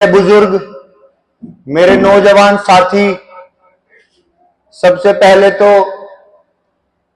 बुजुर्ग, मेरे नौजवान साथी, सबसे पहले तो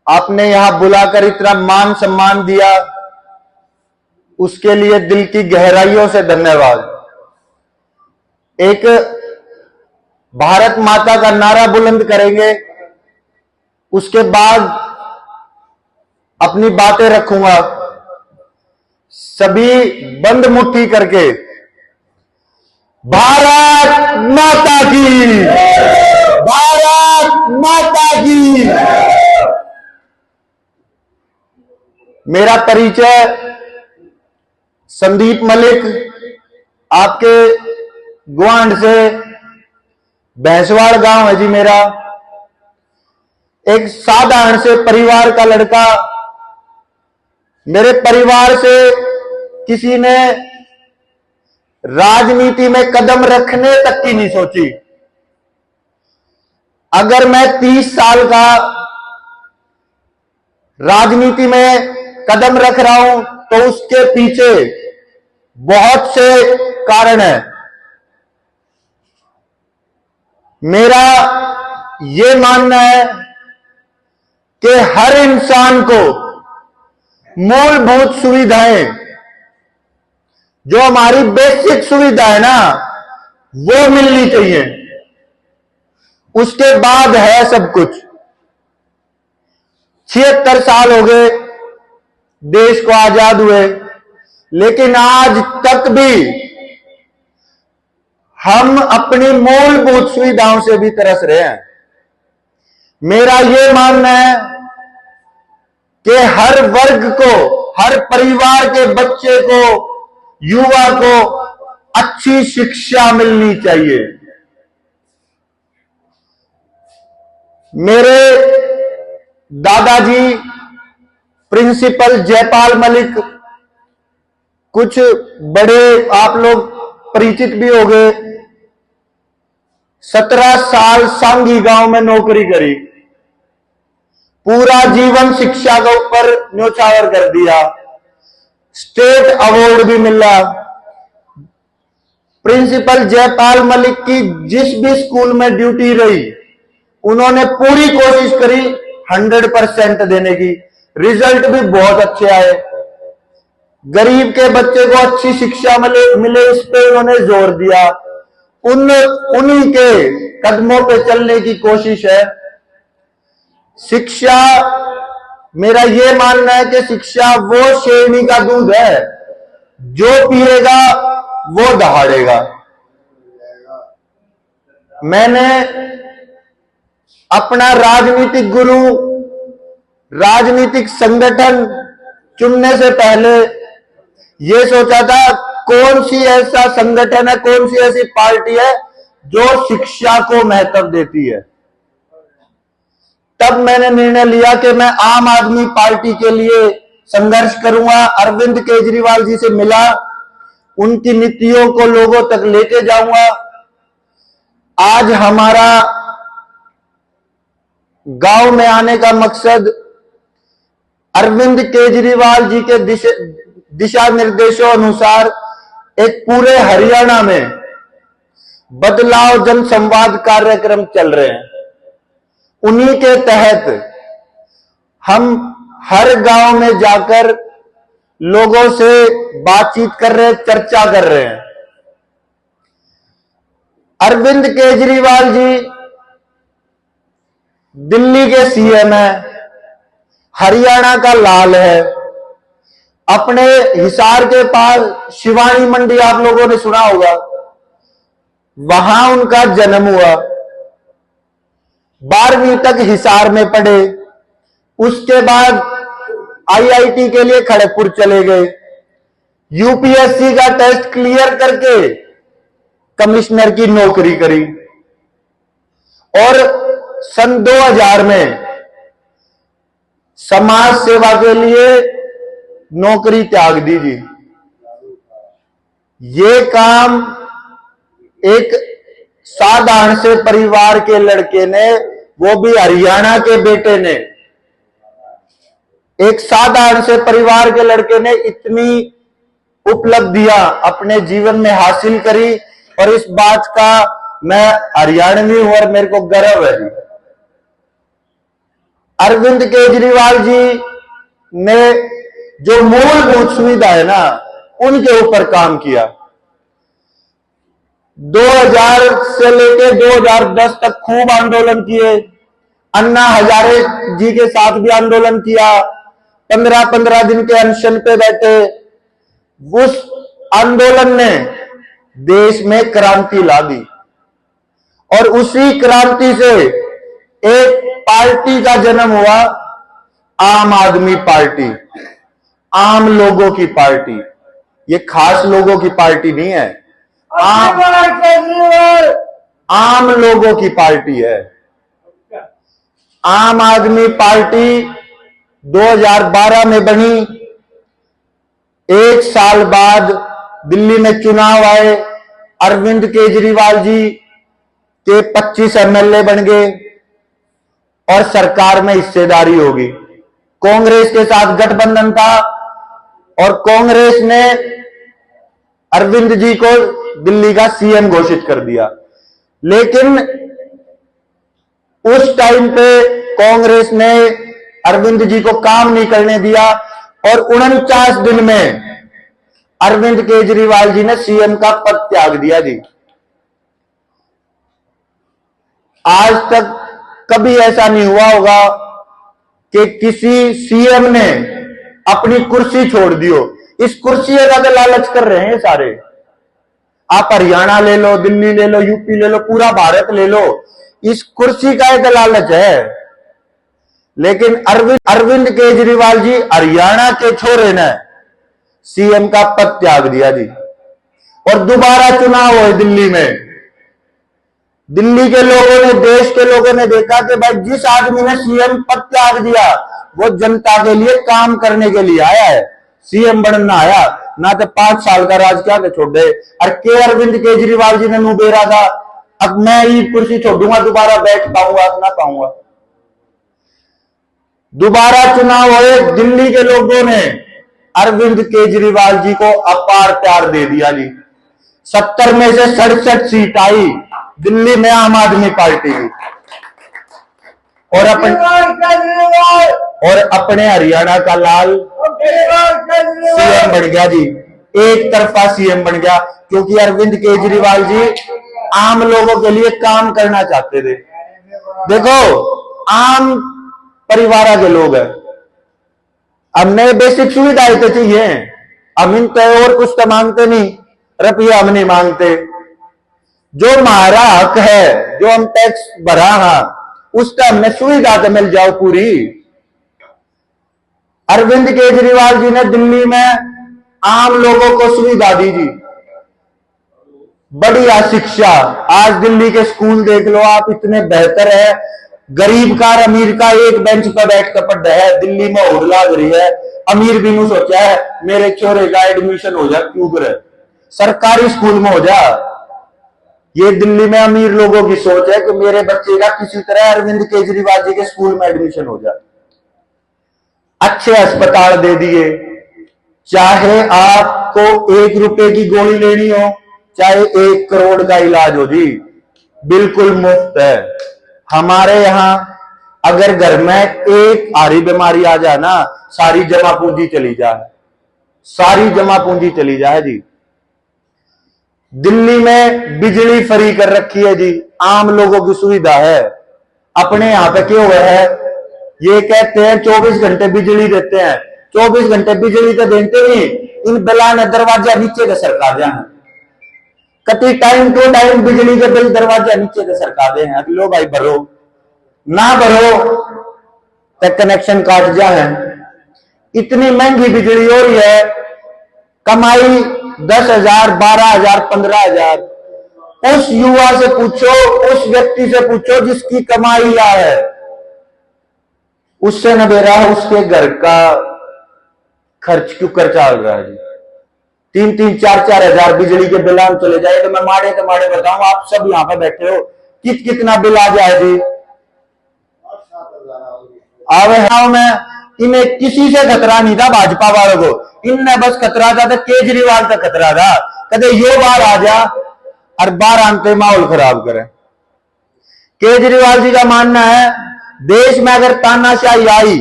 आपने यहां बुलाकर इतना मान सम्मान दिया, उसके लिए दिल की गहराइयों से धन्यवाद। एक भारत माता का नारा बुलंद करेंगे, उसके बाद अपनी बातें रखूंगा। सभी बंद मुट्ठी करके भारत माता की, भारत माता की। मेरा परिचय संदीप मलिक, आपके ग्वांड से भैंसवाड़ गांव है जी मेरा। एक साधारण से परिवार का लड़का। मेरे परिवार से किसी ने राजनीति में कदम रखने तक की नहीं सोची। अगर मैं 30 साल का राजनीति में कदम रख रहा हूं तो उसके पीछे बहुत से कारण हैं। मेरा यह मानना है कि हर इंसान को मूलभूत सुविधाएं, जो हमारी बेसिक सुविधा है ना, वो मिलनी चाहिए। उसके बाद है सब कुछ। 76 साल हो गए देश को आजाद हुए, लेकिन आज तक भी हम अपनी मूलभूत सुविधाओं से भी तरस रहे हैं। मेरा यह मानना है कि हर वर्ग को, हर परिवार के बच्चे को, युवा को अच्छी शिक्षा मिलनी चाहिए। मेरे दादाजी प्रिंसिपल जयपाल मलिक, कुछ बड़े आप लोग परिचित भी हो गए। 17 साल सांगी गांव में नौकरी करी, पूरा जीवन शिक्षा के ऊपर न्योछावर कर दिया, स्टेट अवार्ड भी मिला। प्रिंसिपल जयपाल मलिक की जिस भी स्कूल में ड्यूटी रही, उन्होंने पूरी कोशिश करी 100% देने की। रिजल्ट भी बहुत अच्छे आए। गरीब के बच्चे को अच्छी शिक्षा मिले इस पे उन्होंने जोर दिया। उन्हीं के कदमों पे चलने की कोशिश है। शिक्षा, मेरा यह मानना है कि शिक्षा वो शेरनी का दूध है, जो पिएगा वो दहाड़ेगा। मैंने अपना राजनीतिक गुरु, राजनीतिक संगठन चुनने से पहले यह सोचा था कौन सी ऐसा संगठन है, कौन सी ऐसी पार्टी है जो शिक्षा को महत्व देती है। तब मैंने निर्णय लिया कि मैं आम आदमी पार्टी के लिए संघर्ष करूंगा। अरविंद केजरीवाल जी से मिला, उनकी नीतियों को लोगों तक लेके जाऊंगा। आज हमारा गांव में आने का मकसद अरविंद केजरीवाल जी के दिशा निर्देशों अनुसार एक पूरे हरियाणा में बदलाव जन संवाद कार्यक्रम चल रहे हैं। उन्हीं के तहत हम हर गांव में जाकर लोगों से बातचीत कर रहे हैं, चर्चा कर रहे हैं। अरविंद केजरीवाल जी दिल्ली के सीएम है, हरियाणा का लाल है। अपने हिसार के पास शिवानी मंडी आप लोगों ने सुना होगा, वहां उनका जन्म हुआ। 12वीं तक हिसार में पढ़े, उसके बाद आईआईटी के लिए खड़गपुर चले गए। यूपीएससी का टेस्ट क्लियर करके कमिश्नर की नौकरी करी और सन 2000 में समाज सेवा के लिए नौकरी त्याग दी जी। ये काम एक साधारण से परिवार के लड़के ने, वो भी हरियाणा के बेटे ने, एक साधारण से परिवार के लड़के ने इतनी उपलब्धियां अपने जीवन में हासिल करी और इस बात का मैं हरियाणवी हूं और मेरे को गर्व है। अरविंद केजरीवाल जी ने जो मूलभूत सुविधा है ना, उनके ऊपर काम किया। 2000 से लेकर 2010 तक खूब आंदोलन किए। अन्ना हजारे जी के साथ भी आंदोलन किया। 15-15 दिन के अनशन पे बैठे। उस आंदोलन ने देश में क्रांति ला दी और उसी क्रांति से एक पार्टी का जन्म हुआ, आम आदमी पार्टी, आम लोगों की पार्टी। ये खास लोगों की पार्टी नहीं है, आम लोगों की पार्टी है। आम आदमी पार्टी 2012 में बनी। एक साल बाद दिल्ली में चुनाव आए। अरविंद केजरीवाल जी के 25 एमएलए बन गए और सरकार में हिस्सेदारी होगी। कांग्रेस के साथ गठबंधन था और कांग्रेस ने अरविंद जी को दिल्ली का सीएम घोषित कर दिया। लेकिन उस टाइम पे कांग्रेस ने अरविंद जी को काम नहीं करने दिया और 49 दिन में अरविंद केजरीवाल जी ने सीएम का पद त्याग दिया जी। आज तक कभी ऐसा नहीं हुआ होगा कि किसी सीएम ने अपनी कुर्सी छोड़ दी हो। इस कुर्सी का तो लालच कर रहे हैं सारे। आप हरियाणा ले लो, दिल्ली ले लो, यूपी ले लो, पूरा भारत ले लो, इस कुर्सी का एक लालच है। लेकिन अरविंद केजरीवाल जी हरियाणा के छोरे ने सीएम का पद त्याग दिया जी और दोबारा चुनाव हुए दिल्ली में। दिल्ली के लोगों ने, देश के लोगों ने देखा कि भाई जिस आदमी ने सीएम पद त्याग दिया वो जनता के लिए काम करने के लिए आया है, सीएम बनना आया ना। तो 5 साल का राज क्या छोड़ दे। और के अरविंद केजरीवाल जी ने मुंह बेरा था, अब मैं ये कुर्सी छोड़ूंगा, दोबारा बैठ पाऊंगा ना पाऊंगा। दोबारा चुनाव हुए, दिल्ली के लोगों ने अरविंद केजरीवाल जी को अपार प्यार दे दिया जी। 70 में से 67 सीट आई दिल्ली में आम आदमी पार्टी की और अपने हरियाणा का लाल सीएम बन गया जी। एक तरफा सीएम बन गया क्योंकि अरविंद केजरीवाल जी आम लोगों के लिए काम करना चाहते थे। देखो, आम परिवार के लोग हैं, हमने बेसिक सुविधाएं तो चाहिए, हम इन पे और कुछ तो मांगते नहीं, रुपया हम नहीं मांगते। जो हमारा हक है, जो हम टैक्स भरा है, उसका हमने सुविधा तो मिल जाओ पूरी। अरविंद केजरीवाल जी ने दिल्ली में आम लोगों को सुविधा दी जी, बढ़िया शिक्षा। आज दिल्ली के स्कूल देख लो आप, इतने बेहतर है। गरीब का अमीर का एक बेंच पर बैठ कर पढ़ रहा है। दिल्ली में होड़ लाग रही है, अमीर भी नहीं सोचा है मेरे छोरे का एडमिशन हो जा, क्यों करे, सरकारी स्कूल में हो जा। ये दिल्ली में अमीर लोगों की सोच है कि मेरे बच्चे का किसी तरह अरविंद केजरीवाल जी के स्कूल में एडमिशन हो जाए। अच्छे अस्पताल दे दिए, चाहे आपको 1 रुपए की गोली लेनी हो, चाहे 1 करोड़ का इलाज हो जी, बिल्कुल मुफ्त है। हमारे यहां अगर घर में एक आरी बीमारी आ जाए ना, सारी जमा पूंजी चली जाए, सारी जमा पूंजी चली जाए जी। दिल्ली में बिजली फ्री कर रखी है जी, आम लोगों की सुविधा है। अपने यहां पे क्यों हुआ है, ये कहते हैं 24 घंटे बिजली देते हैं, 24 घंटे बिजली तो देते नहीं, इन बिला ने दरवाजा नीचे के सरकार जाए, कति टाइम टू टाइम बिजली के बिल दरवाजा नीचे के सरकार दे हैं। अब लो भाई भरो, ना भरो तो कनेक्शन काट जाए। इतनी महंगी बिजली हो रही है, कमाई 10,000, 12,000, 15,000। उस युवा से पूछो, उस व्यक्ति से पूछो जिसकी कमाई क्या है, उससे न बेरा उसके घर का खर्च क्यों कर चल रहा है जी। 3-3, 4-4 हजार बिजली के बिल चले जाए तो मैं माड़े बताऊं, आप सब यहां पर बैठे हो, कितना बिल आ जाए जी। आवे हाँ, में इन्हें किसी से खतरा नहीं था, भाजपा वालों को। इनने बस खतरा था तो केजरीवाल तक खतरा था, कदे यो बार आ जा और 12 आते माहौल खराब करें। केजरीवाल जी का मानना है देश में अगर तानाशाही आई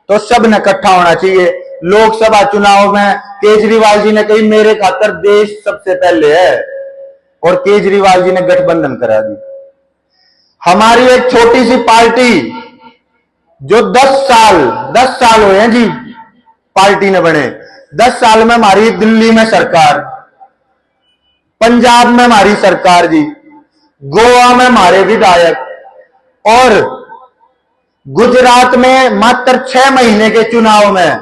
तो सब ने इकट्ठा होना चाहिए। लोकसभा चुनाव में केजरीवाल जी ने कही मेरे खातर देश सबसे पहले है, और केजरीवाल जी ने गठबंधन करा दी। हमारी एक छोटी सी पार्टी जो 10 साल हुए हैं जी पार्टी ने बने, 10 साल में हमारी दिल्ली में सरकार, पंजाब में हमारी सरकार जी, गोवा में हमारे विधायक, और गुजरात में मात्र 6 महीने के चुनाव में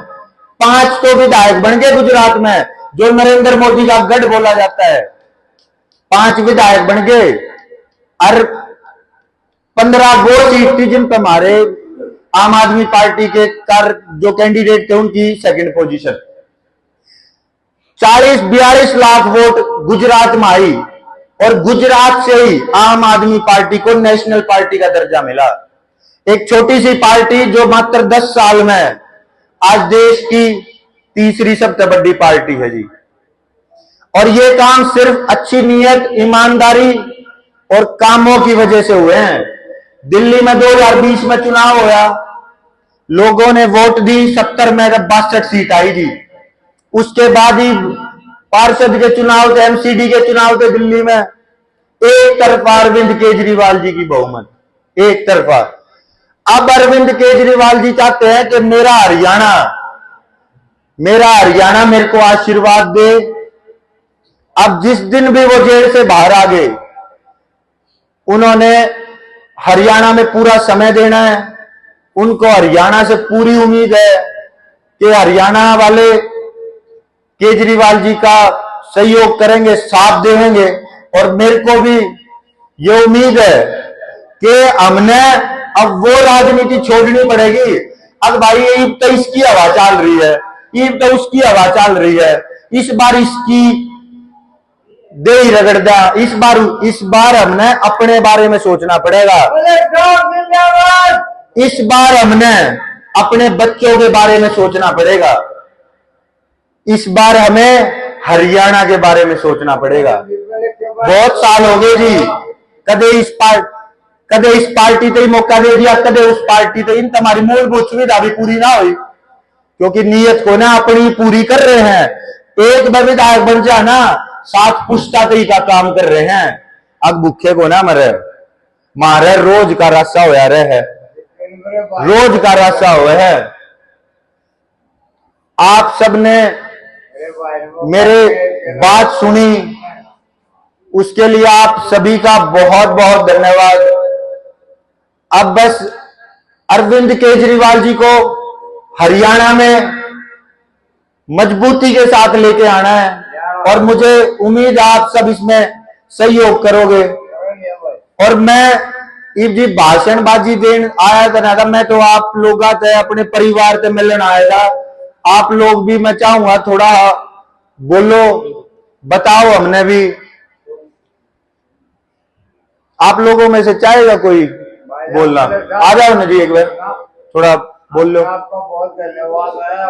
5 तो विधायक बन गए गुजरात में, जो नरेंद्र मोदी का गढ़ बोला जाता है। 5 विधायक बन गए और 15 वो सीट थी जिन पर हमारे आम आदमी पार्टी के जो कैंडिडेट थे उनकी second position. 40-42 lakh vote Gujarat में आई, और गुजरात से ही आम आदमी पार्टी को नेशनल पार्टी का दर्जा मिला। एक छोटी सी पार्टी जो मात्र 10 साल में आज देश की तीसरी सबसे बड़ी पार्टी है जी। और ये काम सिर्फ अच्छी नीयत, ईमानदारी और कामों की वजह से हुए हैं। दिल्ली में 2020 में चुनाव हुआ, लोगों ने वोट दी, 70 में 62 सीट आई जी। उसके बाद ही पार्षद के चुनाव थे, एमसीडी के चुनाव थे दिल्ली में, एक तरफा अरविंद केजरीवाल जी की बहुमत, एक तरफा। अब अरविंद केजरीवाल जी चाहते हैं कि मेरा हरियाणा मेरे को आशीर्वाद दे। अब जिस दिन भी वो जेल से बाहर आ गए, उन्होंने हरियाणा में पूरा समय देना है। उनको हरियाणा से पूरी उम्मीद है कि हरियाणा वाले केजरीवाल जी का सहयोग करेंगे, साथ देंगे। और मेरे को भी ये उम्मीद है कि हमने अब वो राजनीति छोड़नी पड़ेगी। अब भाई ईब तो इसकी हवा चल रही है, ईब तो उसकी हवा चल रही है, इस बार इसकी दे ही रगड़ दिया। इस बार हमने अपने बारे में सोचना पड़ेगा। इस बार हमने अपने बच्चों के बारे में सोचना पड़ेगा। इस बार हमें हरियाणा के बारे में सोचना पड़ेगा। बहुत साल हो गए जी, कदे इस पार्टी तो ही मौका दे दिया, कदे उस पार्टी तो इन तुम्हारी मूलभूत सुविधा भी पूरी ना हुई, क्योंकि नीयत को ना अपनी पूरी कर रहे हैं। एक बार विधायक बन जाना, 7 पुश्ता तरी का काम कर रहे हैं। अब भूखे को ना मरे, मारे रोज का रास्ता होया रहे है, रोज का रास्ता हुआ है। आप सबने मेरे बात सुनी, उसके लिए आप सभी का बहुत बहुत धन्यवाद। अब बस अरविंद केजरीवाल जी को हरियाणा में मजबूती के साथ लेके आना है, और मुझे उम्मीद है आप सब इसमें सहयोग करोगे। और मैं जी भाषणबाजी देने आया था, मैं तो आप लोग थे अपने परिवार से मिलने आया था। आप लोग भी, मैं चाहूंगा थोड़ा बोलो, बताओ। हमने भी आप लोगों में से चाहेगा कोई बोलना? आ जाओ ना जी, एक बार थोड़ा बोल लो। आपका बहुत धन्यवाद है।